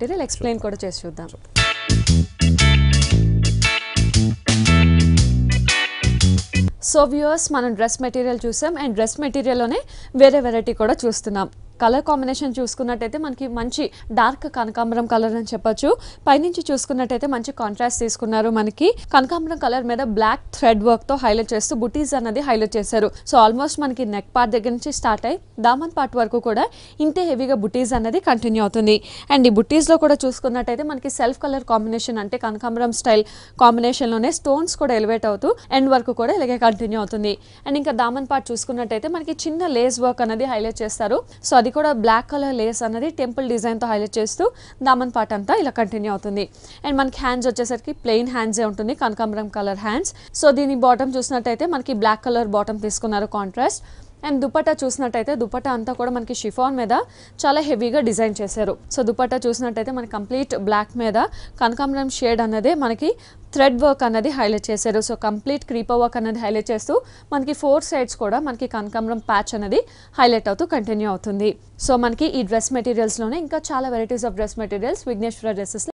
Material explain కూడా చేసి చూద్దాం. సో వ్యూవర్స్, మనం డ్రెస్ మెటీరియల్ చూసాం అండ్ డ్రెస్ మెటీరియల్లోనే వేరే వెరైటీ కూడా చూస్తున్నాం. కలర్ కాంబినేషన్ చూసుకున్నట్టయితే మనకి మంచి డార్క్ కనకాంబరం కలర్ అని చెప్పొచ్చు. పైనుంచి చూసుకున్నట్టయితే మంచి కాంట్రాస్ట్ తీసుకున్నారు. మనకి కనకాంబరం కలర్ మీద బ్లాక్ థ్రెడ్ వర్క్ తో హైలైట్ చేస్తూ బుటీస్ అన్నది హైలైట్ చేశారు. సో ఆల్మోస్ట్ మనకి నెక్ పార్ట్ దగ్గర నుంచి స్టార్ట్ అయ్యి దామన్ పార్ట్ వరకు కూడా ఇంతే హెవీగా బుటీస్ అన్నది కంటిన్యూ అవుతుంది. అండ్ ఈ బుటీస్ లో కూడా చూసుకున్నట్టయితే మనకి సెల్ఫ్ కలర్ కాంబినేషన్ అంటే కనకాంబరం స్టైల్ కాంబినేషన్ లోనే స్టోన్స్ కూడా ఎలివేట్ అవుతూ ఎండ్ వరకు కూడా ఇలాగే కంటిన్యూ అవుతుంది. అండ్ ఇంకా దామన్ పార్ట్ చూసుకున్నట్టయితే మనకి చిన్న లేస్ వర్క్ అనేది హైలైట్ చేస్తారు. సో అది కూడా బ్లాక్ కలర్ లేస్ అనేది టెంపుల్ డిజైన్ తో హైలైట్ చేస్తూ దామన్ పార్ట్ అంతా ఇలా కంటిన్యూ అవుతుంది. అండ్ మనకి హ్యాండ్స్ వచ్చేసరికి ప్లెయిన్ హ్యాండ్స్ ఉంటుంది, కనకాంబరం కలర్ హ్యాండ్స్. సో దీని బాటమ్ చూసినట్టయితే మనకి బ్లాక్ కలర్ బాటమ్ తీసుకున్నారు కాంట్రాస్ట్. అండ్ దుపట్టా చూసినట్టయితే దుపట్టా అంతా కూడా మనకి షిఫాన్ మీద చాలా హెవీగా డిజైన్ చేశారు. సో దుపట్టా చూసినట్టయితే మనకి కంప్లీట్ బ్లాక్ మీద కనకాంబరం షేడ్ అన్నదే మనకి థ్రెడ్ వర్క్ అన్నది హైలైట్ చేశారు. సో కంప్లీట్ క్రీపర్ వర్క్ అనేది హైలైట్ చేస్తూ మనకి 4 సైడ్స్ కూడా మనకి కనకాంబరం ప్యాచ్ అనేది హైలైట్ అవుతూ కంటిన్యూ అవుతుంది. సో మనకి ఈ డ్రెస్ మెటీరియల్స్లోనే ఇంకా చాలా varieties of dress materials Vighneshwara dresses